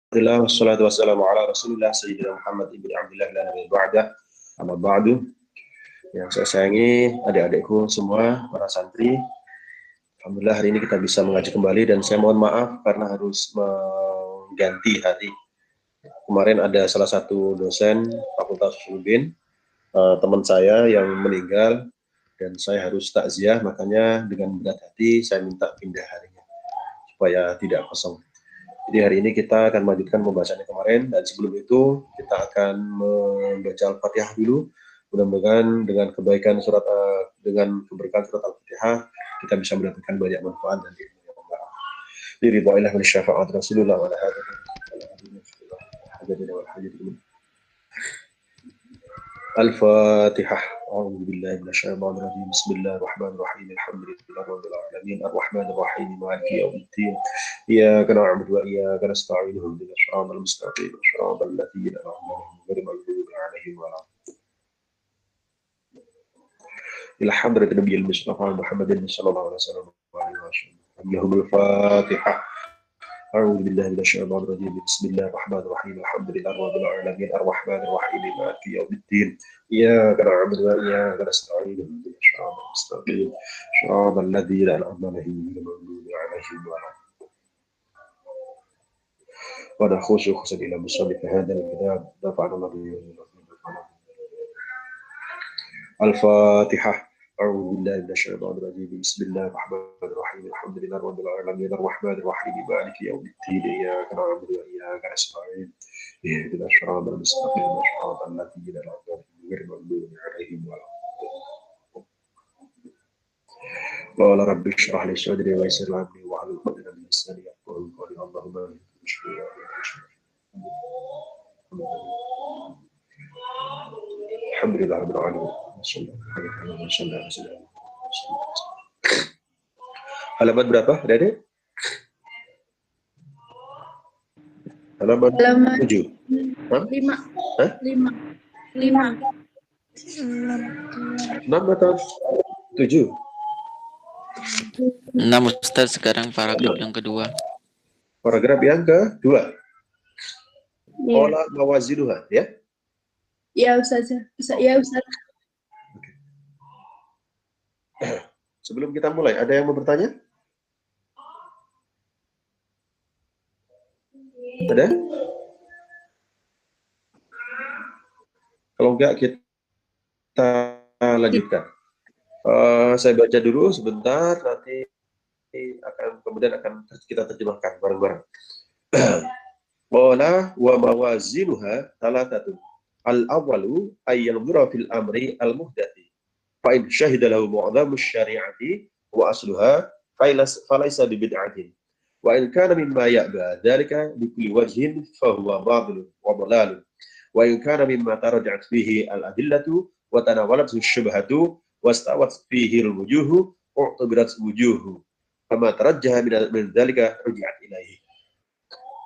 Alhamdulillah wassalatu wassalamu ala Rasulillah Sayyidina Muhammad ibn Abdullah la nabiyya ba'da. Amma ba'du. Yang saya sayangi adik-adikku semua, para santri. Alhamdulillah hari ini kita bisa mengaji kembali dan saya mohon maaf karena harus mengganti hari. Kemarin ada salah satu dosen Fakultas Usuluddin, teman saya yang meninggal dan saya harus takziah, makanya dengan berat hati saya minta pindah harinya supaya tidak kosong. Jadi hari ini kita akan melanjutkan pembahasannya kemarin, dan sebelum itu kita akan membaca Al-Fatihah dulu. Mudah-mudahan dengan kebaikan dengan keberkahan surat Al-Fatihah kita bisa mendapatkan banyak manfaat dan ilmu yang bermanfaat. Ridwailah min syafaat Rasulullah wa ala alihi. Al-Fatihah. أعوذ بالله من الشيطان الرجيم بسم الله الرحمن الرحيم الحمد لله رب العالمين الرحمن الرحيم مالك يوم الدين إياك نعبد وإياك نستعين اهدنا الصراط المستقيم صراط الذين أنعمت عليهم غير المغضوب عليهم ولا إلى حضرة النبي المصطفى محمد صلى الله عليه وسلم لهم الفاتحة. أعوذ بالله من الشيطان الرجيم بسم الله الرحمن الرحيم الحمد لله رب العالمين الرحمن الرحيم مالك يوم الدين إياك نعبد وإياك نستعين اهدنا الصراط المستقيم صراط الذين أنعمت عليهم غير المغضوب عليهم ولا ونخش خصوصا إلى مصنف هذا الكتاب نفعنا الله به الفاتحة. أعوذ بالله من الشيطان الرجيم بسم الله الرحمن الرحيم الحمد لله رب العالمين الرحمن الرحيم مالك يوم الدين إياك نعبد وإياك نستعين اهدنا الصراط المستقيم صراط الذين أنعمت عليهم غير المغضوب عليهم ولا قال رب اشرح لي صدري ويسر لي أمري واحلل عقدة من لساني يفقهوا قولي اللهم الحمد لله رب العالمين. Halaman berapa, Dede? Halaman 7. 5. Hah? 5. 6 atau 7? 6 Ustaz, sekarang paragraf yang kedua. Paragraf yang kedua. Qala mawazinuha, ya? Ya Ustaz. Ya Ustaz. Sebelum kita mulai, ada yang mau bertanya? Ada? Kalau enggak, kita lanjutkan. Saya baca dulu sebentar, nanti kemudian akan kita terjemahkan bareng-bareng. Qala wa mawazinuha thalathatun. Al-awwalu ay yanzura fil amri al-muhdathi. Fa in syahida lahu mu'dhamu syari'ati wa asluha falaysa bi bid'atin. Wa in kana mimma ya'ba dzalika bi kulli wajhin fa huwa batilun wa dalalun. Wa in kana mimma taraja'at fihi al-adillatu wa tanawalat syubhatu wastawat fihi al-wujuhu u'tabirat wujuhu. Fama tarajjaha min dzalika ruji'at ilaihi.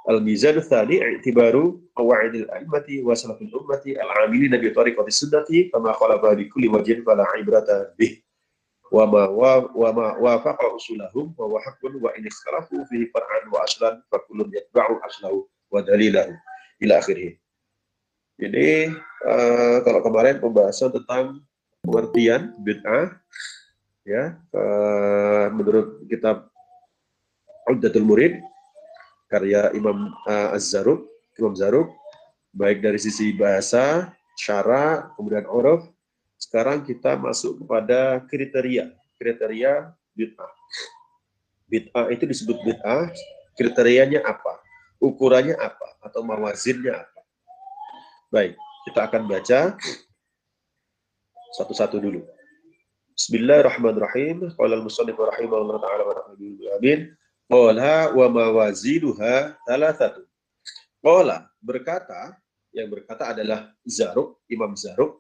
Al-mizan tsani i'tibaru qawaidil a'immati wa salafil ummati al-'amilina bi tariqati sunnati fama khalafa bi kulli wajhin fala ibrata bih wa ma wafaqa usulahum wa huwa haqqun wa in ikhtalafu fihi far'an wa aslan fa kullun yatba'u aslahu wa dalilahu ila akhirih. Jadi kalau kemarin pembahasan tentang pengertian bid'ah, ya, menurut kitab Uddatul Murid karya Imam Az-Zarruq, Imam Zarruq, baik dari sisi bahasa, syara, kemudian uruf. Sekarang kita masuk kepada kriteria bid'ah. Bid'ah itu disebut bid'ah, kriterianya apa? Ukurannya apa? Atau mawazinnya apa? Baik, kita akan baca satu-satu dulu. Bismillahirrahmanirrahim. Qala al-musannif rahimahullah ta'ala wa nafa'ana. Qala wa mawazinuha thalathatun. Qala berkata, yang berkata adalah Zarruq, Imam Zarruq.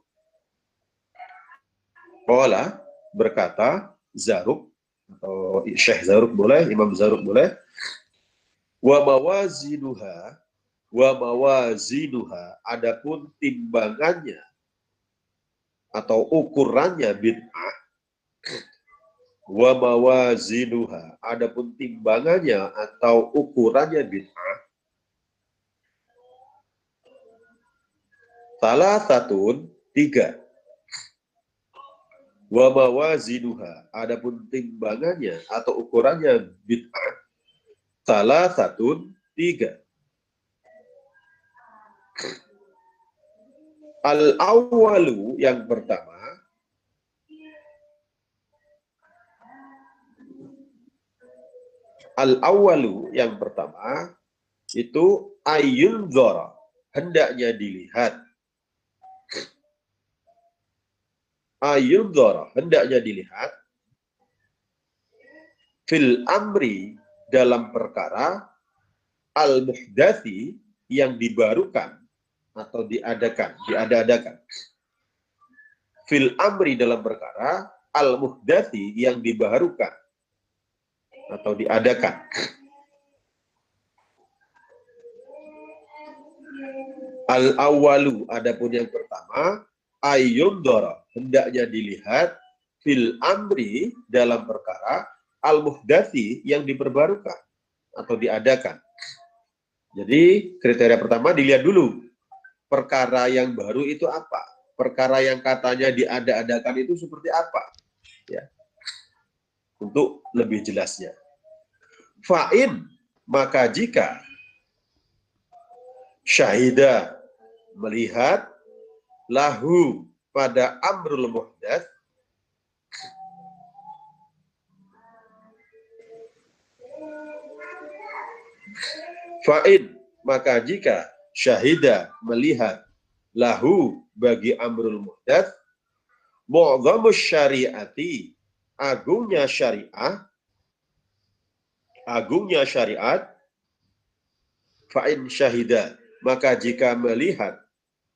Qala berkata Zarruq atau Syekh Zarruq boleh, Imam Zarruq boleh. Wa mawazinuha adapun timbangannya atau ukurannya bid'ah. Wa mawazinuha adapun timbangannya atau ukurannya bid'ah Salasatun 3. Wa mawazinuha, adapun timbangannya atau ukurannya bid'ah. Salasatun 3. Al-awwalu yang pertama, itu ayyunzara, hendaknya dilihat. Ayyunzara, hendaknya dilihat. Fil amri, dalam perkara al-muhdathi, yang dibarukan atau diada-adakan. Fil amri, dalam perkara al-muhdathi, yang dibaharukan atau diadakan. Al-awwalu, adapun yang pertama, ayyundara, hendaknya dilihat. Fil amri, dalam perkara al-muhdathi, yang diperbarukan atau diadakan. Jadi kriteria pertama dilihat dulu, perkara yang baru itu apa, perkara yang katanya diada-adakan itu seperti apa, ya, untuk lebih jelasnya. Fa'in, maka jika syahida, melihat, lahu, pada amrul muhdats, fa'in, maka jika syahida, melihat, lahu, bagi amrul muhdats, mu'dhamus syariati, agungnya syariat, fa'in syahida, maka jika melihat,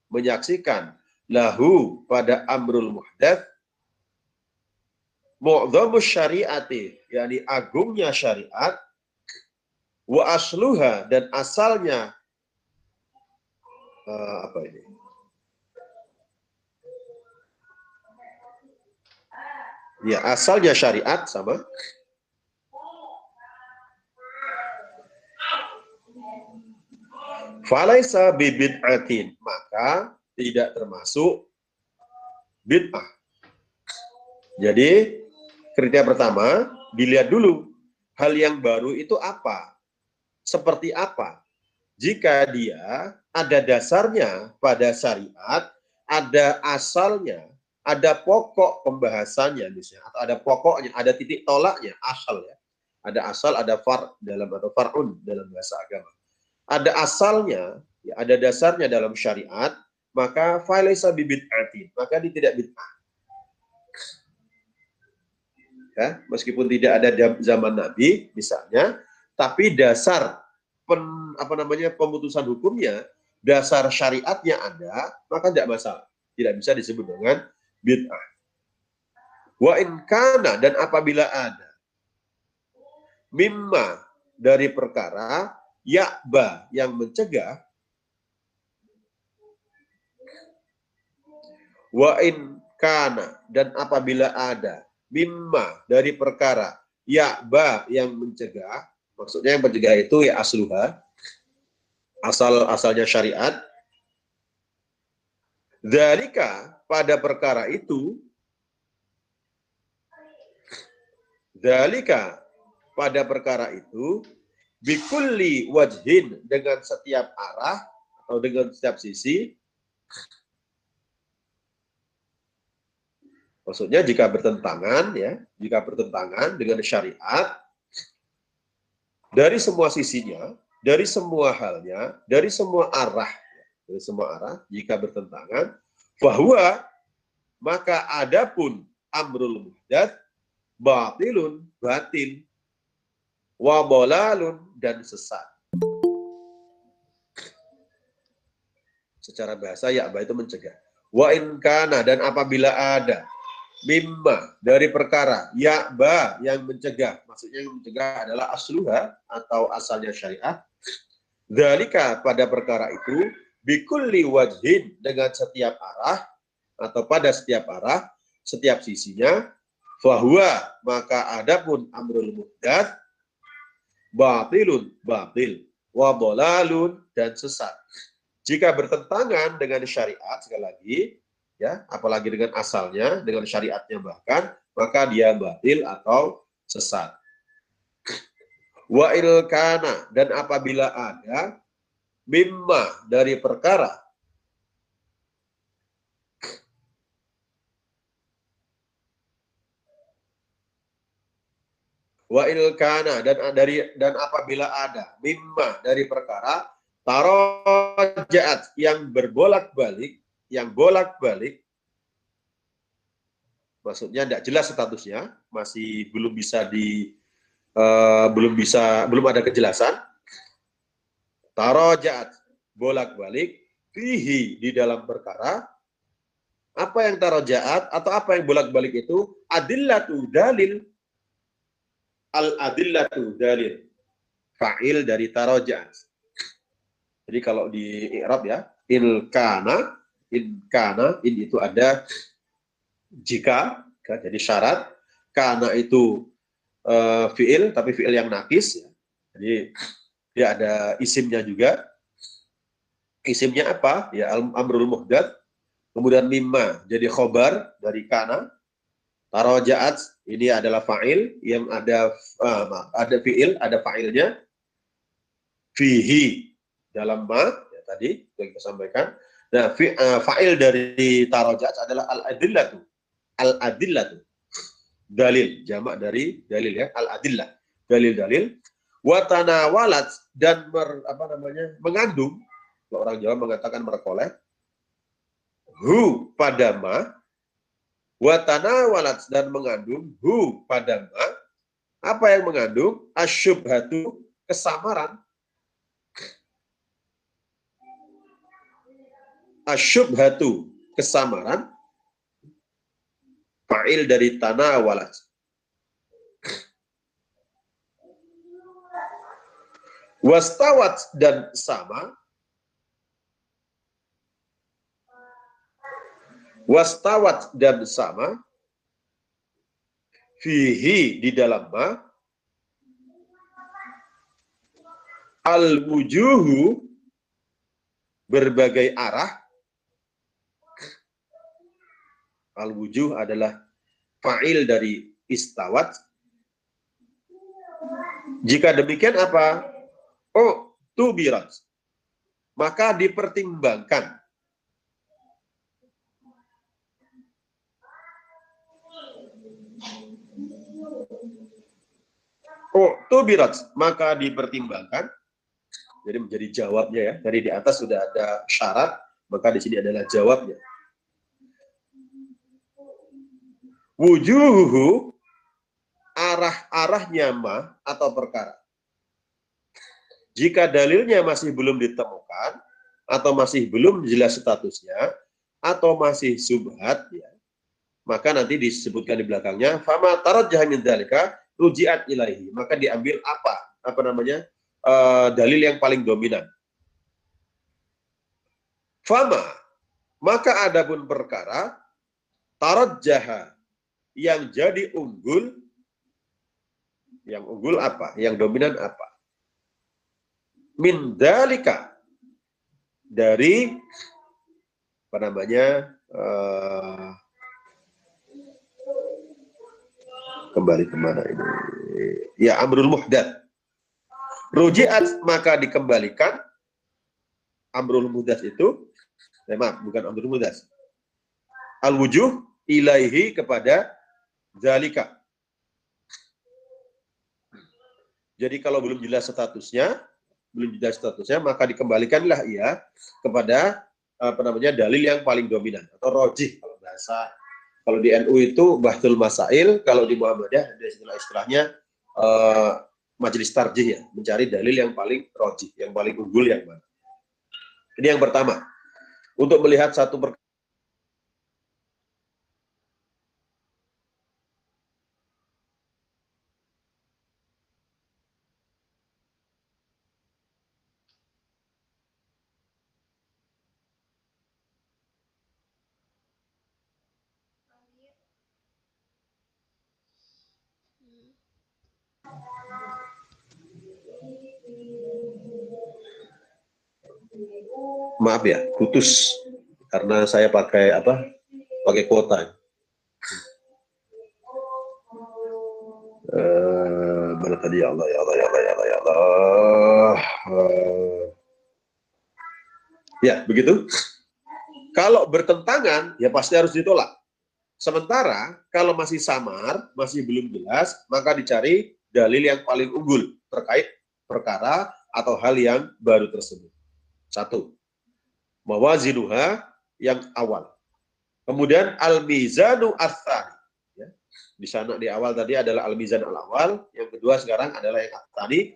menyaksikan, lahu, pada amrul muhdats, mu'dhamus syariati, yakni agungnya syariat, wa asluha, dan asalnya, apa ini? Ya, asalnya syariat sama. Falaisa bibid'atin, maka tidak termasuk bid'ah. Jadi kriteria pertama, dilihat dulu hal yang baru itu apa, seperti apa. Jika dia ada dasarnya pada syariat, ada asalnya, ada pokok pembahasannya misalnya, atau ada pokoknya, ada titik tolaknya, asal ya. Ada asal, ada far dalam atau far'un dalam bahasa agama. Ada asalnya, ya, ada dasarnya dalam syariat, maka falaisa bibid'atin, maka dia tidak bid'ah. Ya, meskipun tidak ada zaman Nabi misalnya, tapi dasar pemutusan hukumnya, dasar syariatnya ada, maka tidak masalah, tidak bisa disebut dengan bid'ah. Wa in kana, dan apabila ada, mimma, dari perkara, ya'ba, yang mencegah, wa in kana, dan apabila ada, mimma, dari perkara, ya'ba, yang mencegah, maksudnya yang mencegah itu ya asluha, asalnya syariat. Dzalika, pada perkara itu, dzalika, pada perkara itu, bikulli wajhin, dengan setiap arah atau dengan setiap sisi. Maksudnya jika bertentangan, ya, jika bertentangan dengan syariat dari semua sisinya, dari semua halnya, dari semua arah, jika bertentangan, bahwa maka adapun amrul muhdats batilun, batil, wa dhalalun, dan sesat. Secara bahasa ya'ba itu mencegah. Wa in kana, dan apabila ada, mimma, dari perkara, ya'ba, yang mencegah, maksudnya yang mencegah adalah asluha atau asalnya syariat. Dzalika, pada perkara itu, bikulli wajhin, dengan setiap arah atau pada setiap arah, setiap sisinya, fahuwa, maka adapun amrul muhdats batilun, batil, wa dhalalun, dan sesat. Jika bertentangan dengan syariat, sekali lagi, ya, apalagi dengan asalnya, dengan syariatnya bahkan, maka dia batil atau sesat. Wa ilkana, dan apabila ada mimma dari perkara wa ilkana, dan apabila ada mimma dari perkara tarojaat yang berbolak-balik, maksudnya tidak jelas statusnya, masih belum bisa belum ada kejelasan. Tarojaat, bolak-balik, fihi, di dalam perkara. Apa yang tarojaat atau apa yang bolak-balik itu? Adillatu, dalil. Al-adillatu, dalil. Fa'il dari tarojaat. Jadi kalau di i'rab ya, in kana, in itu ada jika, jadi syarat. Kana itu fi'il, tapi fi'il yang nakis. Jadi dia ada isimnya juga. Isimnya apa? Ya, amrul muhdats. Kemudian mimma jadi khobar dari kana. Tarojaat ini adalah fa'il yang ada fi'il, ada fa'ilnya. Fihi dalam ma, ya, tadi yang kita sampaikan. Nah, fa'il dari tarojaat adalah al-adillatu. Al-adillatu. Dalil, jamak dari dalil ya, al-adillah. Dalil-dalil. Watanawalat, dan mengandung. Kalau orang Jawa mengatakan merkoleh. Hu pada ma. Watanawalat, dan mengandung. Hu pada ma. Apa yang mengandung? Asyubhatu, kesamaran. Asyubhatu, kesamaran. Fa'il dari tanawalat. Wastawat, dan sama. Wastawat, dan sama. Fihi, di dalam ma. Al-wujuhu, berbagai arah. Al-wujuh adalah fa'il dari istawat. Jika demikian apa? Oh, tubirat. Maka dipertimbangkan. Oh, tubirat. Maka dipertimbangkan. Jadi menjadi jawabnya ya. Dari di atas sudah ada syarat, maka di sini adalah jawabnya. Wujuhuhu, arah-arahnya ma atau perkara. Jika dalilnya masih belum ditemukan, atau masih belum jelas statusnya, atau masih subhat, ya, maka nanti disebutkan di belakangnya, fama tarajjah min dzalika ruji'at ilaihi. Maka diambil dalil yang paling dominan. Fama, maka adapun perkara tarajjaha, yang jadi unggul. Yang unggul apa? Yang dominan apa? Min dzalika, dari kembali kemana ini? Ya, amrul muhdats. Ruji'at, maka dikembalikan. Amrul muhdats itu, maaf, bukan amrul muhdats. Al-wujuh ilaihi, kepada dzalika. Jadi kalau belum jelas statusnya, maka dikembalikanlah ia kepada dalil yang paling dominan atau rojih kalau bahasa. Kalau di NU itu bahtul masail, kalau di Muhammadiyah ada istilahnya majelis tarjih ya, mencari dalil yang paling rojih, yang paling unggul yang mana. Ini yang pertama. Untuk melihat satu perkara. Maaf ya, putus karena saya pakai apa? Pakai kuota. Mana tadi ya Allah ya Allah ya Allah ya Allah ya Allah. Ya, begitu. Kalau bertentangan, ya pasti harus ditolak. Sementara kalau masih samar, masih belum jelas, maka dicari dalil yang paling unggul terkait perkara atau hal yang baru tersebut. Satu, mawazinuha yang awal. Kemudian al-mizanu ats-tsani. Ya. Di sana di awal tadi adalah al-mizan al-awal, yang kedua sekarang adalah yang ats-tsani.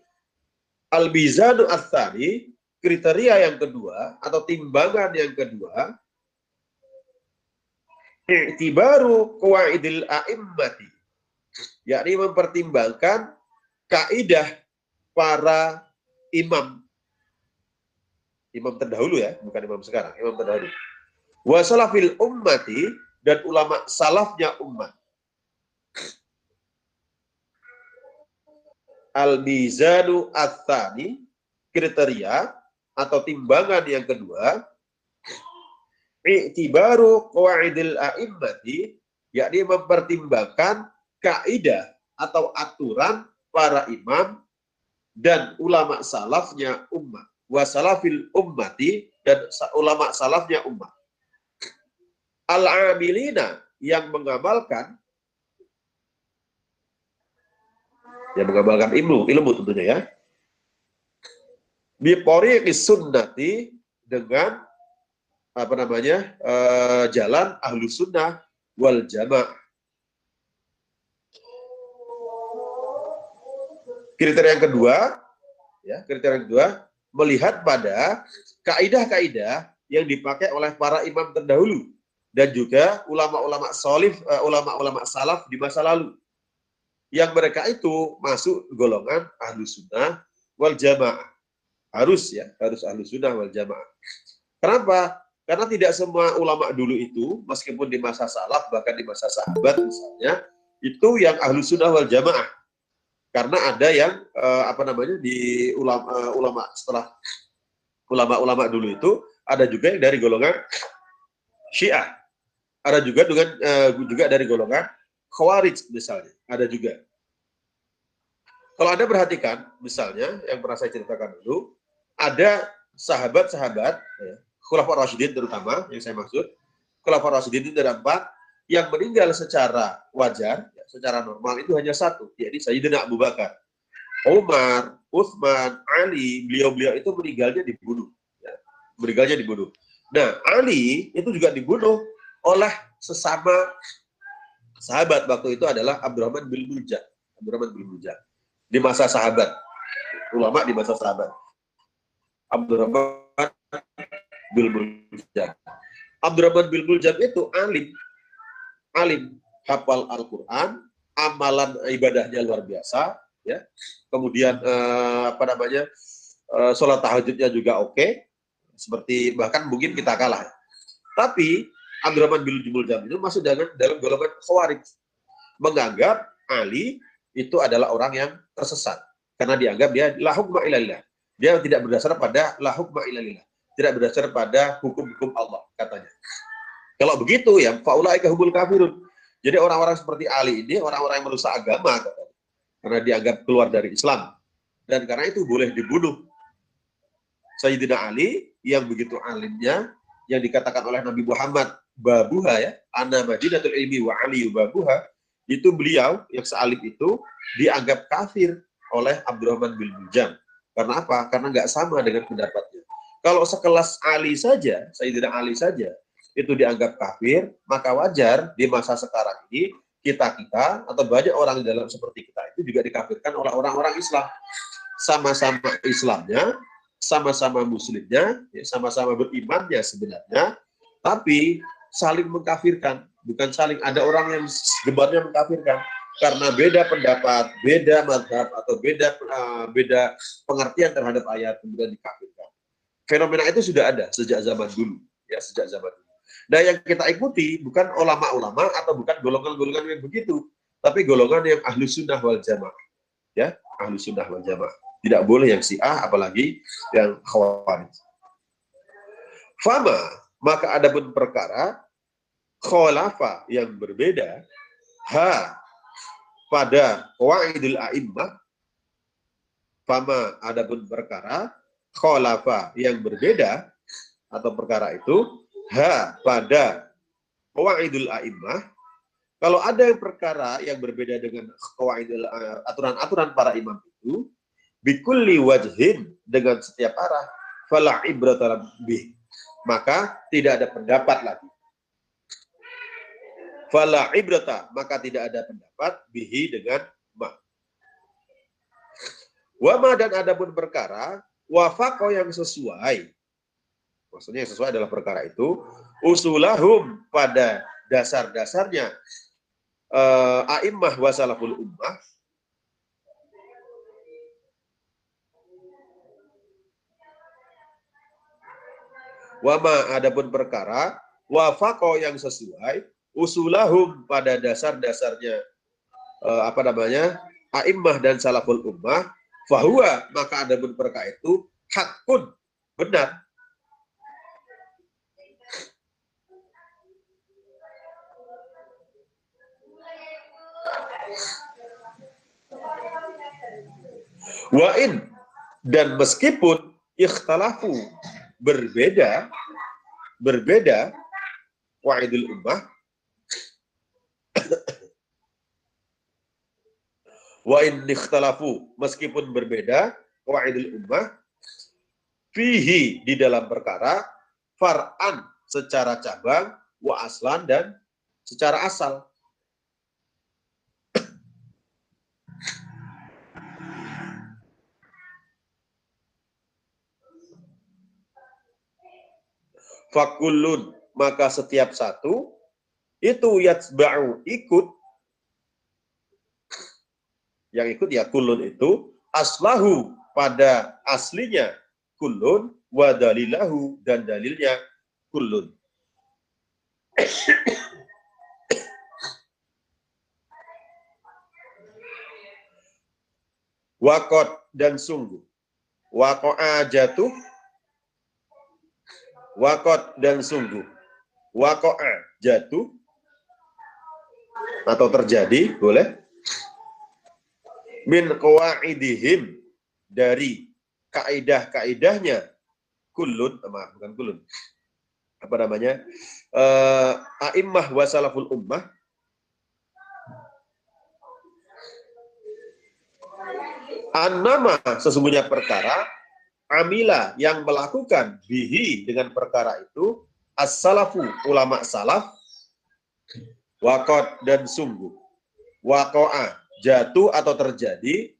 Al-mizanu ats-tsani, kriteria yang kedua atau timbangan yang kedua, i'tibaru qawaidil a'immati, yakni mempertimbangkan kaidah para imam terdahulu ya, bukan imam sekarang, imam terdahulu. Wa salafil ummati, dan ulama salafnya umat. Al-mizanu ats-tsani, kriteria atau timbangan yang kedua, i'tibaru qawaidil a'immati, yakni mempertimbangkan kaidah atau aturan para imam dan ulama salafnya umat. Wa salafil ummati, dan ulama salafnya umat. Al-amilina, yang mengamalkan ilmu tentunya ya. Bi thariqis sunnati, dengan jalan ahlu sunnah wal jamaah. Kriteria yang kedua, melihat pada kaidah-kaidah yang dipakai oleh para imam terdahulu dan juga ulama-ulama salaf di masa lalu, yang mereka itu masuk golongan ahlu sunnah wal jamaah. Harus ahlu sunnah wal jamaah. Kenapa? Karena tidak semua ulama dulu itu, meskipun di masa salaf, bahkan di masa sahabat misalnya, itu yang ahlu sunnah wal jamaah. Karena ada yang di ulama setelah ulama dulu itu, ada juga yang dari golongan Syiah, ada juga dari golongan Khawarij misalnya, ada juga. Kalau Anda perhatikan, misalnya yang pernah saya ceritakan dulu, ada sahabat-sahabat, Khulafaur Rasyidin terutama, yang saya maksud, Khulafaur Rasyidin itu ada 4, yang meninggal secara wajar, secara normal itu hanya 1, yaitu Sayyidina Abu Bakar. Umar, Utsman, Ali, beliau-beliau itu meninggalnya dibunuh. Nah, Ali itu juga dibunuh oleh sesama sahabat waktu itu adalah Abdurrahman bin Muljam. Di masa sahabat, ulama di masa sahabat. Abdurrahman bin Muljam itu alim, hafal Al-Quran, amalan ibadahnya luar biasa, ya. Kemudian sholat tahajudnya juga oke, seperti bahkan mungkin kita kalah. Tapi Abdurrahman bin Muljam itu masuk dalam golongan Khawarij, menganggap Ali itu adalah orang yang tersesat karena dianggap dia la hukma illallah. Dia tidak berdasar pada la hukma illallah, tidak berdasar pada hukum-hukum Allah, katanya. Kalau begitu ya faulaika humul kafirun. Jadi orang-orang seperti Ali ini orang-orang yang merusak agama, katanya, karena dianggap keluar dari Islam, dan karena itu boleh dibunuh. Sayyidina Ali yang begitu alimnya, yang dikatakan oleh Nabi Muhammad babuha, ya, ana madinatul ilmi wa ali babuha, itu beliau yang sealim itu dianggap kafir oleh Abdurrahman bin Muljam. Karena apa? Karena nggak sama dengan pendapatnya. Kalau sekelas Ali saja, Sayyidina Ali saja itu dianggap kafir, maka wajar di masa sekarang ini kita atau banyak orang di dalam seperti kita itu juga dikafirkan oleh orang-orang Islam. Sama-sama Islamnya, sama-sama Muslimnya, ya, sama-sama berimannya sebenarnya, tapi saling mengkafirkan, bukan saling ada orang yang gembarnya mengkafirkan karena beda pendapat, beda mazhab atau beda pengertian terhadap ayat, kemudian dikafirkan. Fenomena itu sudah ada sejak zaman dulu, ya, sejak zaman dulu. Nah, yang kita ikuti bukan ulama-ulama atau bukan golongan-golongan yang begitu, tapi golongan yang ahlu sunnah wal jamaah, ya, ahlu sunnah wal jamaah. Tidak boleh yang Syiah, apalagi yang Khawarij. Fama, maka adapun perkara kholafa yang berbeda pada qawaidul a'immah. Fama, adapun perkara kholafa yang berbeda atau perkara itu pada qawaidul a'immah. Kalau ada yang perkara yang berbeda dengan qawaidul aturan-aturan para imam itu, bikulli wajhin, dengan setiap arah, fala ibrata bih, maka tidak ada pendapat lagi. Fala ibrata, maka tidak ada pendapat bihi, dengan ma. Wama, dan adapun perkara wafaqo, yang sesuai, maksudnya yang sesuai adalah perkara itu usulahum, pada dasar-dasarnya a'immah wa salaful ummah, wama, adapun perkara wafaqo, yang sesuai usulahum, pada dasar-dasarnya a'immah dan salaful ummah, fahuwa, maka adapun perkara itu hakun, benar. Wa'in, dan meskipun ikhtalafu, berbeda qawaidul ummah, wa'in ikhtalafu, meskipun berbeda qawaidul ummah, fihi, di dalam perkara, far'an, secara cabang, wa aslan, dan secara asal. Fakullun, maka setiap satu itu yatsba'u, ikut, yang ikut ya kullun itu, aslahu, pada aslinya kullun, wa dalilahu, dan dalilnya kullun. Waqot, dan sungguh, waqo'a, jatuh, waqot, dan sungguh, waqo'a, jatuh atau terjadi, boleh, min qawaidihim, dari kaidah-kaidahnya, kullun, bukan kullun, a'immah wa salaful ummah, annama, sesungguhnya perkara, amila, yang melakukan, bihi, dengan perkara itu, as-salafu, ulama salaf, waqot, dan sungguh, waqo'a, jatuh atau terjadi,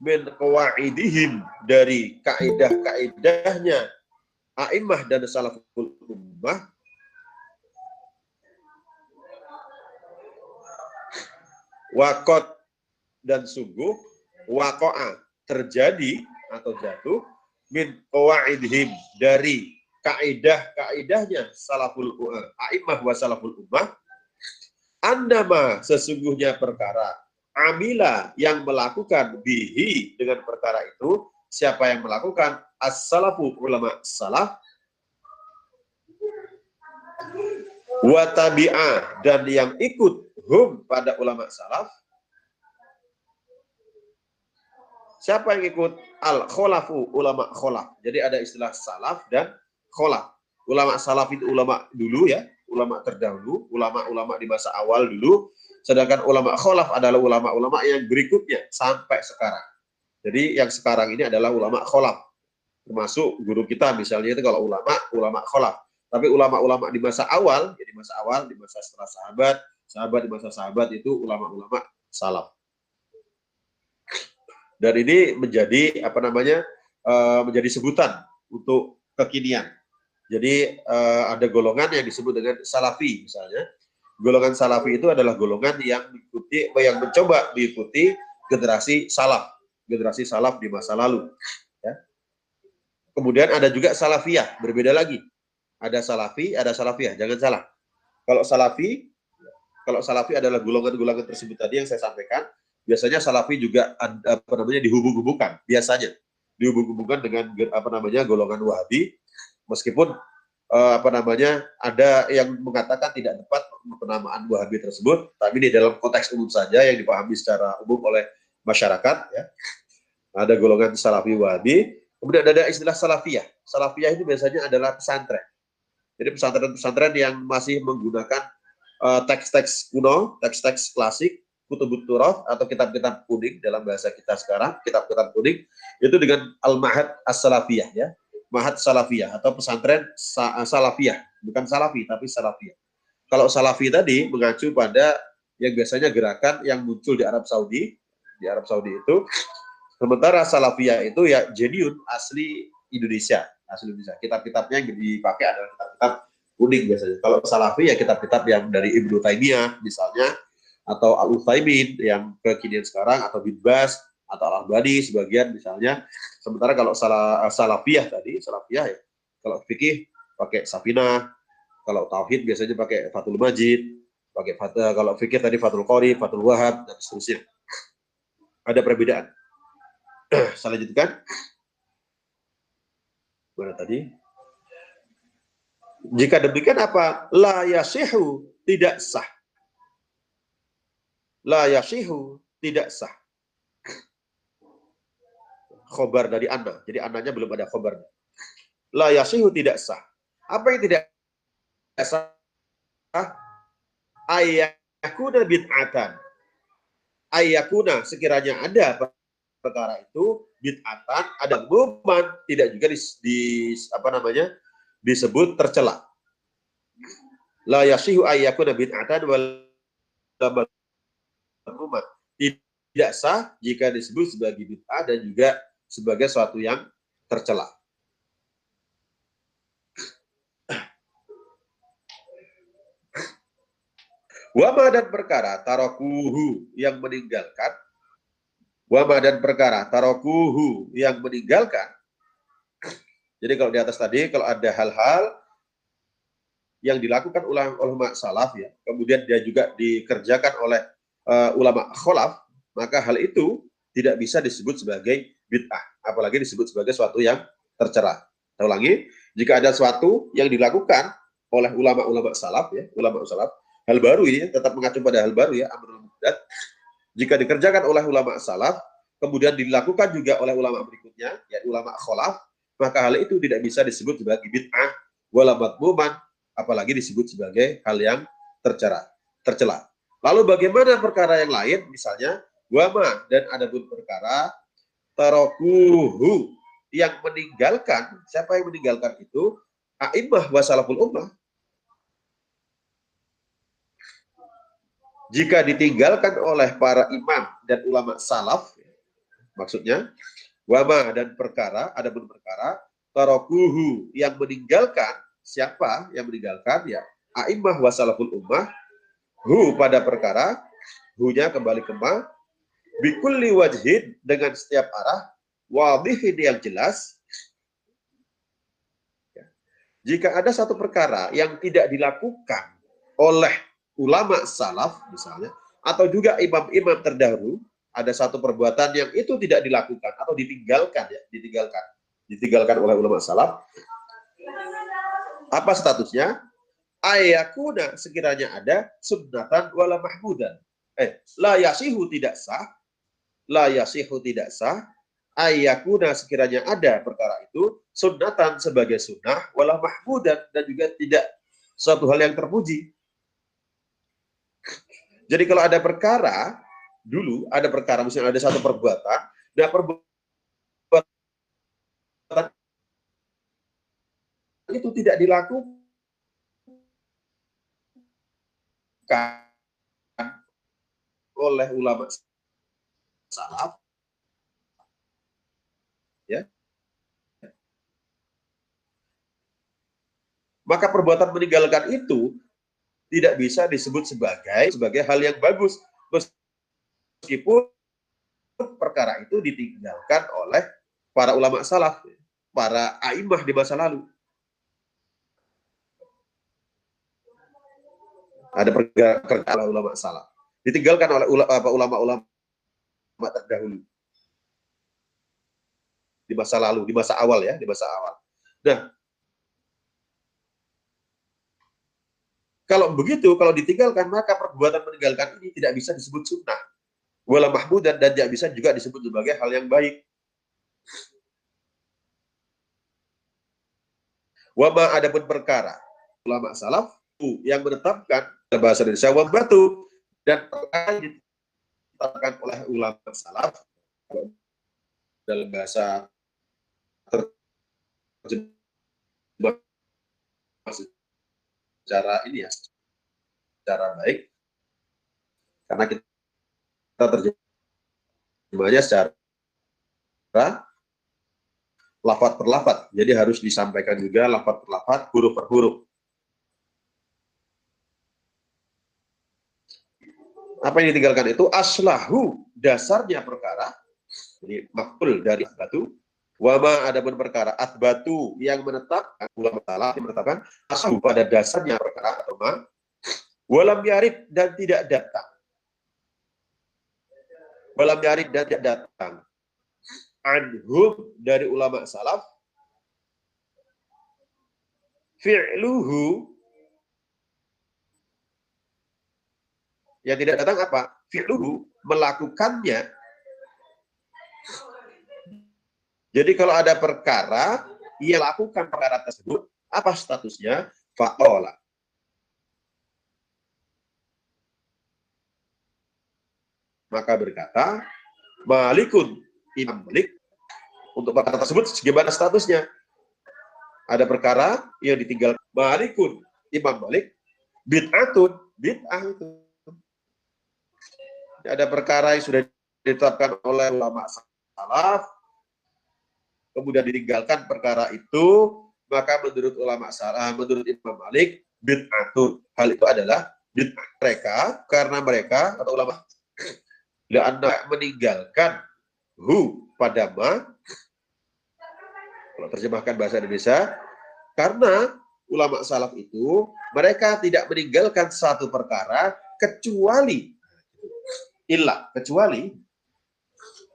min qawaidihim, dari kaidah-kaidahnya a'immah dan salaful ummah, waqot, dan sungguh, waqo'a, terjadi atau jatuh, min qawaidihim, dari kaidah-kaidahnya salaful a'immah wa salaful ummah, annama, sesungguhnya perkara, amila, yang melakukan, bihi, dengan perkara itu, siapa yang melakukan, as-salafu, ulama salaf, wa tabi'ah, dan yang ikut, hum, pada ulama salaf. Siapa yang ikut? Al-kholafu, ulama kholaf. Jadi ada istilah salaf dan kholaf. Ulama salaf itu ulama dulu ya, ulama terdahulu, ulama-ulama di masa awal dulu. Sedangkan ulama kholaf adalah ulama-ulama yang berikutnya sampai sekarang. Jadi yang sekarang ini adalah ulama kholaf. Termasuk guru kita misalnya itu kalau ulama kholaf. Tapi ulama-ulama di masa awal, ya di masa setelah sahabat di masa sahabat itu ulama-ulama salaf. Dan ini menjadi menjadi sebutan untuk kekinian. Jadi ada golongan yang disebut dengan salafi misalnya. Golongan salafi itu adalah golongan yang mencoba mengikuti generasi salaf di masa lalu. Ya. Kemudian ada juga salafiyah, berbeda lagi. Ada salafi, ada salafiyah. Jangan salah. Kalau salafi adalah golongan-golongan tersebut tadi yang saya sampaikan. Biasanya salafi juga dihubung-hubungkan, biasanya dihubung-hubungkan dengan golongan Wahabi, meskipun ada yang mengatakan tidak tepat penamaan Wahabi tersebut, tapi di dalam konteks umum saja yang dipahami secara umum oleh masyarakat, ya. Ada golongan Salafi Wahabi, kemudian ada istilah Salafiyah. Salafiyah itu biasanya adalah pesantren. Jadi pesantren-pesantren yang masih menggunakan teks-teks kuno, teks-teks klasik, kutubut turaf atau kitab-kitab kuning dalam bahasa kita sekarang, kitab-kitab kuning itu dengan al-mahad as-salafiyah, ya. Mahad salafiyah atau pesantren salafiyah, bukan salafi tapi salafiyah. Kalau salafi tadi mengacu pada yang biasanya gerakan yang muncul di Arab Saudi itu, sementara salafiyah itu ya genuine asli Indonesia. Kitab-kitabnya yang dipakai adalah kitab-kitab kuning biasanya. Kalau salafi ya kitab-kitab yang dari Ibnu Taimiyah misalnya, atau Al-Utsaimin yang kekinian sekarang, atau Bin Baz, atau Al-Albani sebagian misalnya. Sementara kalau salafiyah ya, kalau fikih pakai Safinah, kalau tauhid biasanya pakai Fathul Majid, kalau fikih tadi Fathul Qori, Fathul Wahab, dan seterusnya. Ada perbedaan. Saya lanjutkan. Mana tadi? Jika demikian apa? La yasihu, tidak sah. La yasihu, tidak sah. Khobar dari anna. Jadi annanya belum ada khobar. La yasihu, tidak sah. Apa yang tidak sah? Ayyakuna bid'atan. Ayyakuna, sekiranya ada perkara itu bid'atan, ada umuman, tidak juga disebut tercela. La yasihu ayyakuna bid'atan wal umuman. Tidak sah jika disebut sebagai bid'ah dan juga sebagai suatu yang tercela. Wama dan perkara tarokuhu yang meninggalkan. Wama dan perkara tarokuhu yang meninggalkan. Jadi kalau di atas tadi, kalau ada hal-hal yang dilakukan oleh ulama salaf, ya, kemudian dia juga dikerjakan oleh ulama kholaf, maka hal itu tidak bisa disebut sebagai bid'ah, apalagi disebut sebagai suatu yang tercela. Saya ulangi, jika ada suatu yang dilakukan oleh ulama-ulama salaf, ya, ulama salaf, hal baru ini tetap mengacu pada hal baru, ya, amrul muhdath. Jika dikerjakan oleh ulama salaf, kemudian dilakukan juga oleh ulama berikutnya, ya, ulama kholaf, maka hal itu tidak bisa disebut sebagai bid'ah wala madmuman, apalagi disebut sebagai hal yang tercela. Lalu bagaimana perkara yang lain, misalnya wama dan adapun perkara tarokuhu yang meninggalkan. Siapa yang meninggalkan itu? A'immah wa salaful ummah. Jika ditinggalkan oleh para imam dan ulama salaf, maksudnya wama dan perkara, adapun perkara tarokuhu yang meninggalkan. Siapa yang meninggalkan? Ya, a'immah wa salaful ummah. Hu pada perkara, hunya kembali ke ma, bikulli wajhin dengan setiap arah, wadhihin yang jelas. Jika ada satu perkara yang tidak dilakukan oleh ulama salaf misalnya, atau juga imam-imam terdahulu, ada satu perbuatan yang itu tidak dilakukan atau ditinggalkan, ya, ditinggalkan oleh ulama salaf, apa statusnya? Ayakuna, sekiranya ada sunnatan wala mahmudan. La yasihu, tidak sah. La yasihu, tidak sah. Ayakuna, sekiranya ada perkara itu sunnatan sebagai sunnah wala mahmudan, dan juga tidak suatu hal yang terpuji. Jadi kalau ada perkara, dulu ada perkara, misalnya ada satu perbuatan, nah perbuatan itu tidak dilakukan oleh ulama salaf, ya, maka perbuatan meninggalkan itu tidak bisa disebut sebagai hal yang bagus, meskipun perkara itu ditinggalkan oleh para ulama salaf, para a'immah di masa lalu. Ada perkara ulama salaf ditinggalkan oleh ulama-ulama terdahulu di masa lalu, di masa awal, ya, di masa awal. Nah, Kalau begitu, kalau ditinggalkan, maka perbuatan meninggalkan ini tidak bisa disebut sunnah. Wala mahmudan, dan tidak bisa juga disebut sebagai hal yang baik. Wama adapun perkara ulama salaf yang menetapkan dalam bahasa Indonesia wabatu, dan perkara yang ditetapkan oleh ulama salaf dalam bahasa terjemah secara ini ya, secara baik, karena kita terjemahnya secara lafaz per lafaz, jadi harus disampaikan juga lafaz per lafaz, huruf per huruf. Apa yang ditinggalkan itu aslahu, dasarnya perkara, jadi maf'ul dari batu. Wama adapun perkara atbatu yang menetapkan, ulama salaf yang menetapkan aslahu pada dasarnya perkara atau ma, walam yarid dan tidak datang. Walam yarid dan tidak datang. Anhum dari ulama salaf fi'luhu, yang tidak datang apa? Fi'luhu, melakukannya. Jadi kalau ada perkara, ia lakukan perkara tersebut, apa statusnya? Fa'ola. Maka berkata, Malikun, Imam Malik, untuk perkara tersebut, bagaimana statusnya? Ada perkara yang ditinggalkan. Malikun, Imam Malik, bid'atun, bid'ah itu. Ada perkara yang sudah ditetapkan oleh ulama salaf, kemudian ditinggalkan perkara itu, maka menurut ulama salaf, menurut Imam Malik, bid'atun. Hal itu adalah bid'ah mereka, karena mereka atau ulama la'anna meninggalkan hu pada ma, kalau terjemahkan bahasa Indonesia, karena ulama salaf itu mereka tidak meninggalkan satu perkara kecuali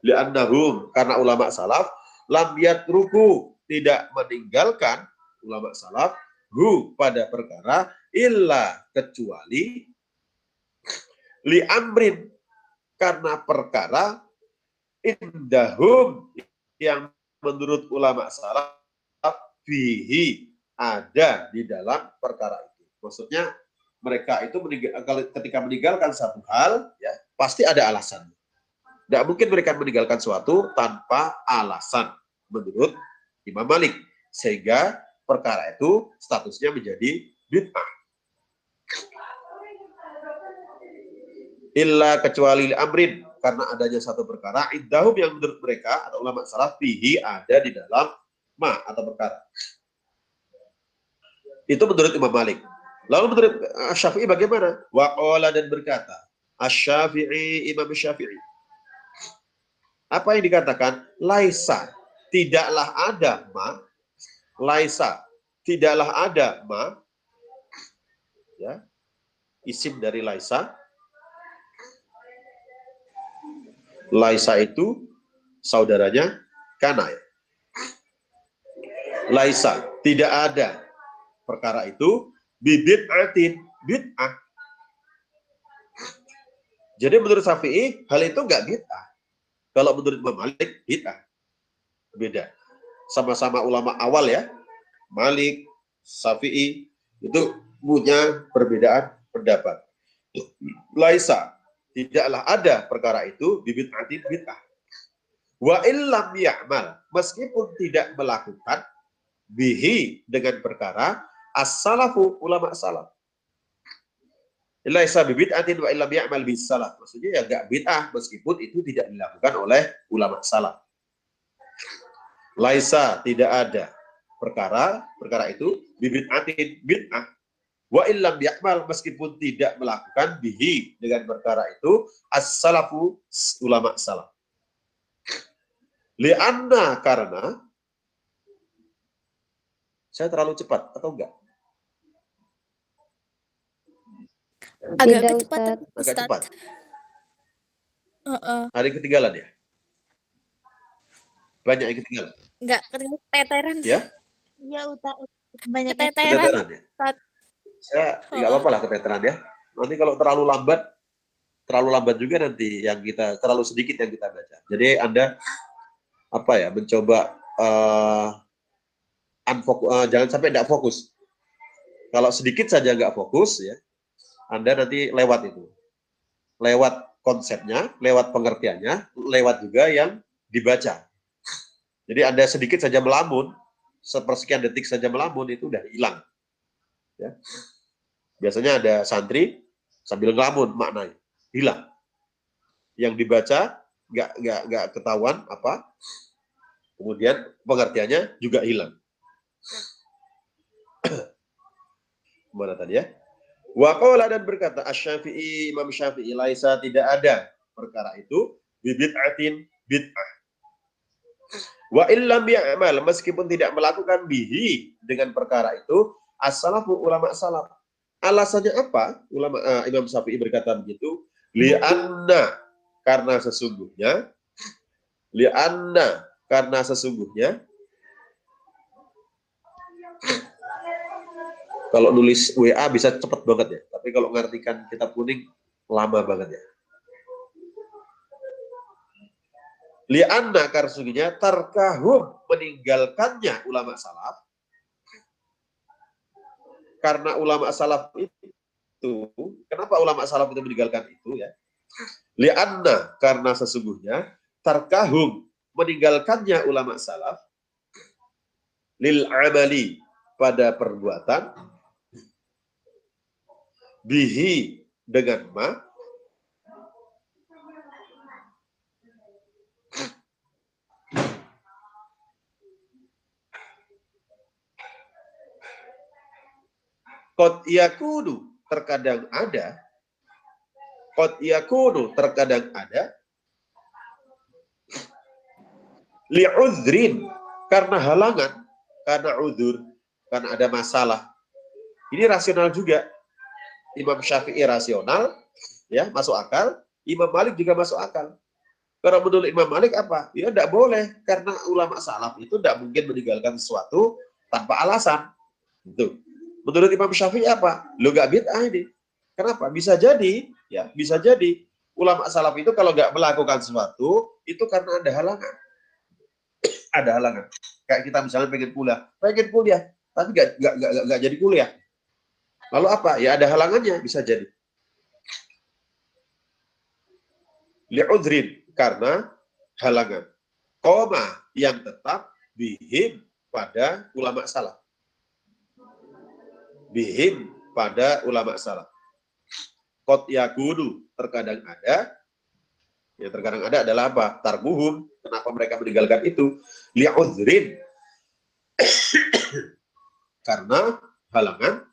li'annahum, karena ulama salaf lam yatruku, tidak meninggalkan ulama salaf hu pada perkara illa, kecuali li amrin, karena perkara indahum yang menurut ulama salaf fihi, ada di dalam perkara itu. Maksudnya mereka itu ketika meninggalkan satu hal, ya pasti ada alasan. Tidak mungkin mereka meninggalkan suatu tanpa alasan menurut Imam Malik, sehingga perkara itu statusnya menjadi bid'ah. Illa, kecuali amrin, karena adanya satu perkara indahum yang menurut mereka atau ulama salaf fihi, ada di dalam ma atau perkara. Itu menurut Imam Malik. Lalu menurut Syafi'i bagaimana? Waqala, dan berkata Asy-Syafi'i, Imam Syafi'i, apa yang dikatakan? Laisa, tidaklah ada ma. Laisa, tidaklah ada ma. Ya, isim dari laisa. Laisa itu saudaranya kana. Ya. Laisa, tidak ada perkara itu bid'atin, bid'ah. Jadi menurut Syafi'i hal itu enggak bid'ah. Kalau menurut Imam Malik, bid'ah. Beda. Sama-sama ulama awal ya. Malik, Syafi'i, itu punya perbedaan pendapat. Laisa, tidaklah ada perkara itu bid'atin, bid'ah. Wa illam ya'mal, meskipun tidak melakukan bihi, dengan perkara as-salafu, ulama salaf. Laisa bid'atin wa illam ya'mal bis salaf. Maksudnya ya enggak bid'ah meskipun itu tidak dilakukan oleh ulama salaf. Laisa, tidak ada perkara itu bid'atin, bid'ah. Wa illam ya'mal, meskipun tidak melakukan bihi, dengan perkara itu as-salafu, ulama salaf. Li'anna, karena, saya terlalu cepat atau enggak? Agak Tidak, kecepatan, Ustadz. Agak Ustadz. cepat. Heeh. Ada yang ketinggalan ya? Banyak yang ketinggalan. Enggak, keteteran. Ya? Iya, Ustadz. Banyak Keteteran. Keteteran ya? Ustadz. Saya nggak apa-apa lah keteteran ya. Nanti kalau terlalu lambat juga nanti yang kita terlalu sedikit yang kita baca. Jadi Anda mencoba jangan sampai tidak fokus. Kalau sedikit saja nggak fokus ya, Anda nanti lewat itu. Lewat konsepnya, lewat pengertiannya, lewat juga yang dibaca. Jadi Anda sedikit saja melamun, sepersekian detik saja melamun, itu udah hilang. Ya. Biasanya ada santri sambil ngelamun maknanya, hilang. Yang dibaca nggak ketahuan apa, kemudian pengertiannya juga hilang. Mana tadi ya? Waqala dan berkata Asy-Syafi'i, Imam Syafi'i, laisa tidak ada perkara itu bid'atin bid'ah. Wa illam ya'mal, meskipun tidak melakukan bihi dengan perkara itu, as-salafu ulama salaf. Alasannya apa? Imam Syafi'i berkata begitu, li'anna karena sesungguhnya kalau nulis WA bisa cepat banget ya, tapi kalau ngartikan kitab kuning lama banget ya. Li'anna karena sesungguhnya tarkahum meninggalkannya ulama salaf. Karena ulama salaf itu, kenapa ulama salaf itu meninggalkan itu ya? Li'anna karena sesungguhnya tarkahum meninggalkannya ulama salaf lil amali pada perbuatan bihi dengan ma qad yakunu terkadang ada li'udhrin karena halangan, karena uzur, karena ada masalah. Ini rasional juga. Imam Syafi'i rasional, ya masuk akal. Imam Malik juga masuk akal. Karena menurut Imam Malik apa? Ya tidak boleh, karena ulama salaf itu tidak mungkin meninggalkan sesuatu tanpa alasan. Itu. Menurut Imam Syafi'i apa? Lo nggak bid'ah ini. Kenapa? Bisa jadi ulama salaf itu kalau nggak melakukan sesuatu itu karena ada halangan. Ada halangan. Kayak kita misalnya pengen kuliah, tapi nggak jadi kuliah. Lalu apa? Ya ada halangannya, bisa jadi. Li'udhrin, karena halangan. Qoma, yang tetap bihim pada ulama salaf. Bihim pada ulama salaf. Qad yakunu, terkadang ada. Yang terkadang ada adalah apa? Tarbuhum, kenapa mereka meninggalkan itu? Li'udhrin, karena halangan.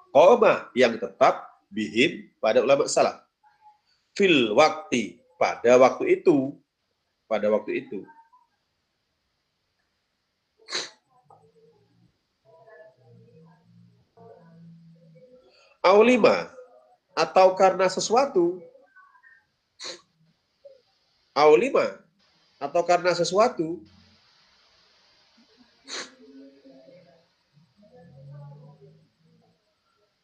Qoma, yang tetap bihim pada ulama salaf. Fil waktu, pada waktu itu. Aulima, atau karena sesuatu. Aulima, atau karena sesuatu.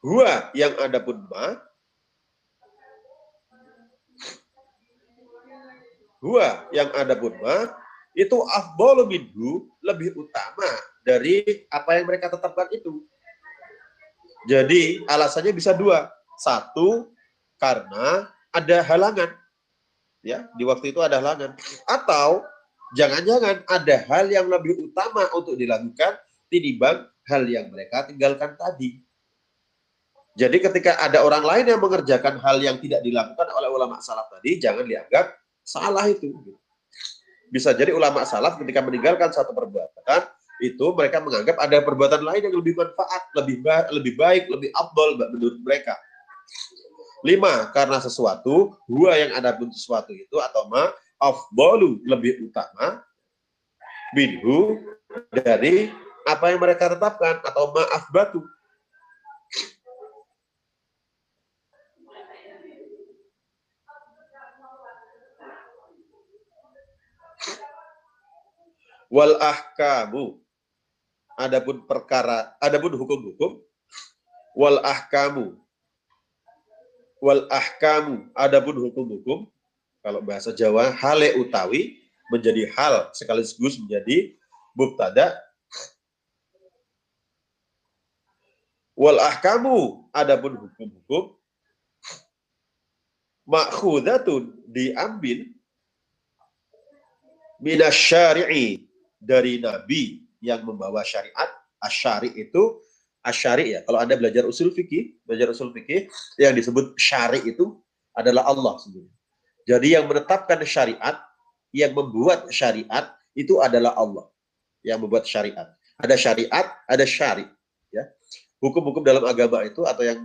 Huwa, yang ada pun ma. Huwa, yang ada pun ma. Itu afdhalu minhu, lebih utama dari apa yang mereka tetapkan itu. Jadi alasannya bisa dua. Satu, karena ada halangan. Ya, di waktu itu ada halangan. Atau jangan-jangan ada hal yang lebih utama untuk dilakukan tinimbang hal yang mereka tinggalkan tadi. Jadi ketika ada orang lain yang mengerjakan hal yang tidak dilakukan oleh ulama salaf tadi, jangan dianggap salah itu. Bisa jadi ulama salaf ketika meninggalkan satu perbuatan, itu mereka menganggap ada perbuatan lain yang lebih manfaat, lebih baik, lebih afdal menurut mereka. 5, karena sesuatu, huwa yang ada pun sesuatu itu, atau ma afdalu, lebih utama, minhu, dari apa yang mereka tetapkan, atau ma afbatu. Wal ahkamu, adapun hukum-hukum, Wal ahkamu. Wal ahkamu. Adapun hukum-hukum, kalau bahasa Jawa, hale utawi, menjadi hal sekaligus menjadi mubtada. Wal ahkamu. Adapun hukum-hukum, ma'khudatun, diambil, minasyari'i, dari nabi yang membawa syariat. Asyari itu, asyari ya, kalau Anda belajar usul fikih, yang disebut syari itu adalah Allah sebenarnya. Jadi yang menetapkan syariat, yang membuat syariat itu adalah Allah yang membuat syariat. Ada syariat, ada syari, ya. Hukum-hukum dalam agama itu, atau yang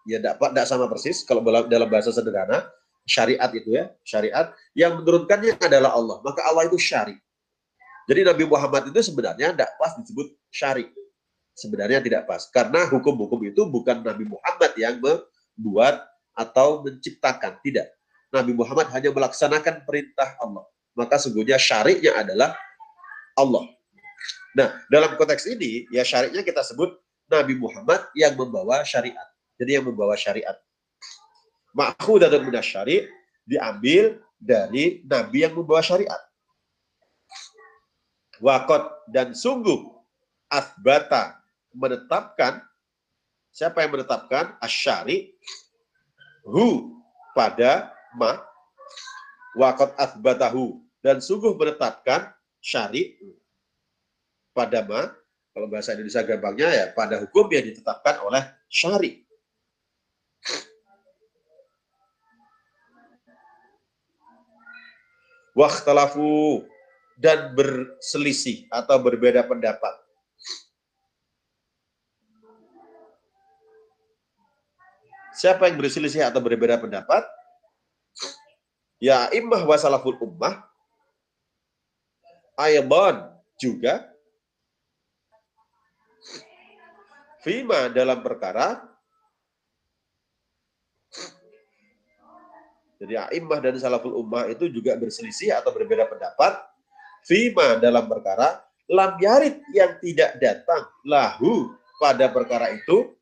ya tidak sama persis kalau dalam bahasa sederhana, syariat itu ya, syariat yang menurunkannya adalah Allah, maka Allah itu syari. Jadi Nabi Muhammad itu sebenarnya tidak pas disebut syari. Sebenarnya tidak pas. Karena hukum-hukum itu bukan Nabi Muhammad yang membuat atau menciptakan. Tidak. Nabi Muhammad hanya melaksanakan perintah Allah. Maka sesungguhnya syari'nya adalah Allah. Nah, dalam konteks ini, ya syari'nya kita sebut Nabi Muhammad yang membawa syariat. Jadi yang membawa syariat. Ma'khudatun minasyari', diambil dari Nabi yang membawa syariat. Waqad, dan sungguh, asbata, menetapkan. Siapa yang menetapkan? Asyari, hu, pada ma. Waqad asbatahu, dan sungguh menetapkan syari pada ma. Kalau bahasa Indonesia gampangnya ya, pada hukum yang ditetapkan oleh syari. Wakhtalafu, dan berselisih atau berbeda pendapat. Siapa yang berselisih atau berbeda pendapat? Ya immah wa salaful ummah. Aydan, juga. Fima, dalam perkara. Jadi a'immah dan salaful ummah itu juga berselisih atau berbeda pendapat. Fima, dalam perkara. Lam yarid, yang tidak datang. Lahu, pada perkara itu.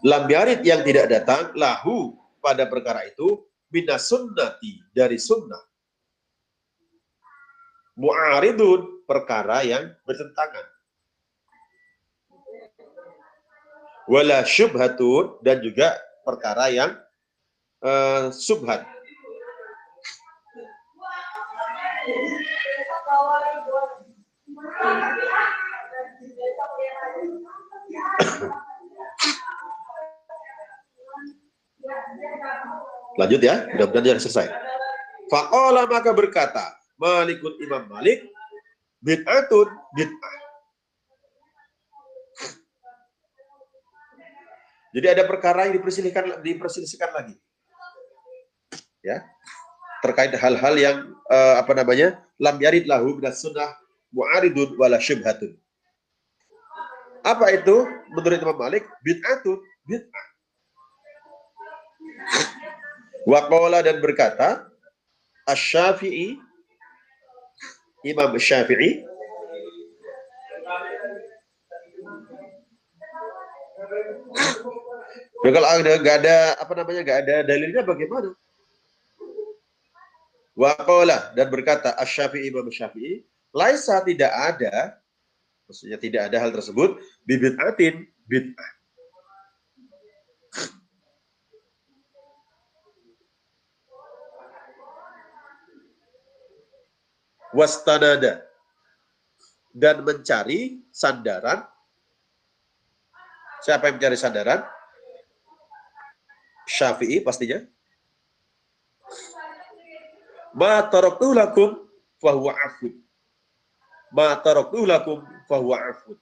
Lam yarid, yang tidak datang. Lahu, pada perkara itu. Minas sunnati, dari sunnah. Mu'aridun, perkara yang bertentangan. Wala syubhatun, dan juga perkara yang subhat. Lanjut ya, mudah-mudahan selesai. Faqala, maka berkata Malikun, Imam Malik, bid'atun, bid'ah. Jadi ada perkara yang diperselisihkan lagi. Ya. Terkait hal-hal yang lam yarid lahu minas sunnah mu'aridun wala syubhatun. Apa itu menurut Imam Malik? Bid'atun, bid'ah. Waqala, dan berkata Asy-Syafi'i, Imam Syafi'i, kalau nggak ada dalilnya bagaimana? Waqala, dan berkata Asy-Syafi'i, Imam Syafi'i, laisa, tidak ada, maksudnya tidak ada hal tersebut, bid'atin, bid'ah. Wastanada, dan mencari sandaran. Siapa yang mencari sandaran? Syafi'i pastinya. Ma taraktu lakum fahuwa afud. Ma taraktu lakum fahuwa afud.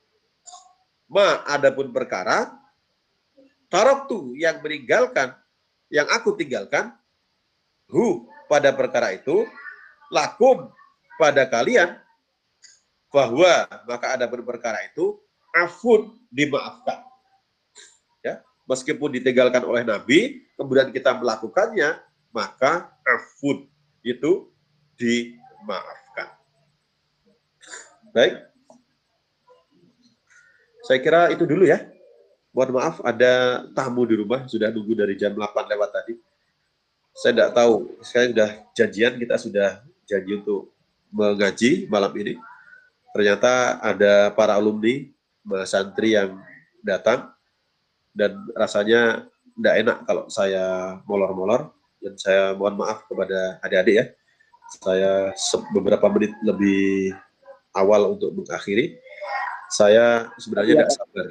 Ma, adapun perkara, taraktu, yang meninggalkan, yang aku tinggalkan, hu, pada perkara itu, lakum, pada kalian, bahwa, maka adapun perkara itu, afud, dimaafkan. Ya, meskipun ditinggalkan oleh Nabi, kemudian kita melakukannya, maka afud, itu dimaafkan. dimaafkan. Baik. Saya kira itu dulu ya. Mohon maaf ada tamu di rumah, sudah nunggu dari jam 8 lewat tadi. Saya tidak tahu, saya sudah janjian, kita sudah janji untuk mengaji malam ini. Ternyata ada para alumni, santri yang datang, dan rasanya tidak enak kalau saya molor-molor, dan saya mohon maaf kepada adik-adik ya. Saya beberapa menit lebih awal untuk mengakhiri. Saya sebenarnya tidak sabar,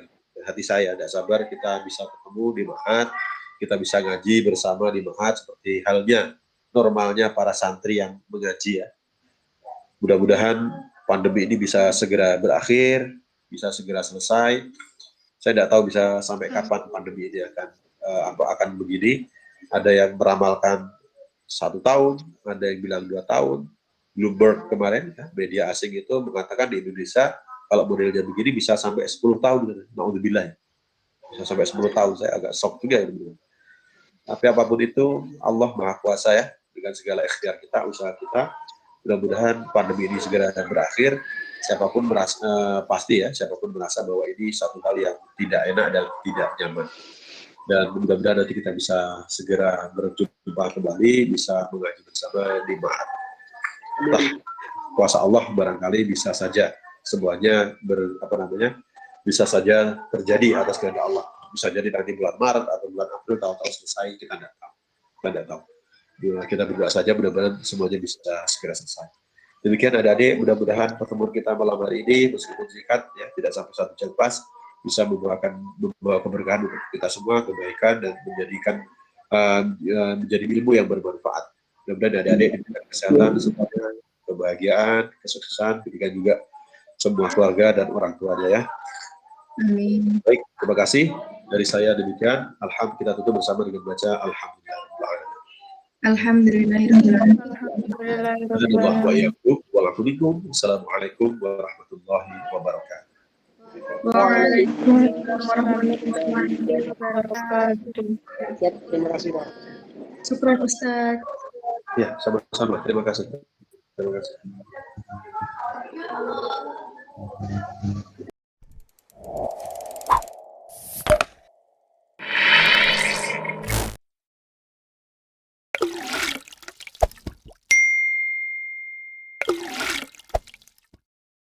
hati saya tidak sabar kita bisa ketemu di Ma'had, kita bisa ngaji bersama di Ma'had seperti halnya normalnya para santri yang mengaji ya. Mudah-mudahan pandemi ini bisa segera berakhir, bisa segera selesai. Saya tidak tahu bisa sampai kapan pandemi ini akan begini. Ada yang meramalkan 1 tahun, ada yang bilang 2 tahun. Bloomberg kemarin, media asing itu mengatakan di Indonesia kalau modelnya begini bisa sampai 10 tahun. Na'udzubillah. Bisa sampai 10 tahun, saya agak shock juga ya. Tapi apapun itu, Allah Maha Kuasa ya, dengan segala ikhtiar kita, usaha kita. Mudah-mudahan pandemi ini segera berakhir. Siapapun merasa, pasti ya, siapapun merasa bahwa ini satu hal yang tidak enak dan tidak nyaman. Dan mudah-mudahan nanti kita bisa segera berjumpa kembali, bisa mengaji bersama di Ma'had. Kuasa Allah barangkali bisa saja semuanya bisa saja terjadi atas kehendak Allah. Bisa jadi nanti bulan Maret atau bulan April tahu-tahu selesai, kita tidak tahu. Kita tidak tahu. Kita berdoa saja mudah-mudahan semuanya bisa segera selesai. Demikian adik-adik, mudah-mudahan pertemuan kita malam hari ini meskipun singkat ya, tidak sampai 1 jam pas, bisa membawa keberkahan untuk kita semua, kebaikan dan menjadi ilmu yang bermanfaat. Mudah-mudahan adik-adik diberikan kesehatan, semuanya, kebahagiaan, kesuksesan, diberikan juga semua keluarga dan orang tuanya ya. Amin. Baik, terima kasih dari saya demikian. Alhamdulillah, kita tutup bersama dengan baca Alhamdulillah. Alhamdulillahirrahmanirrahim. Assalamualaikum warahmatullahi wabarakatuh. Waalaikumsalam warahmatullahi wabarakatuh. Terima kasih, Pak. Syukran Ustaz. Ya, sama-sama. Terima kasih. Terima kasih.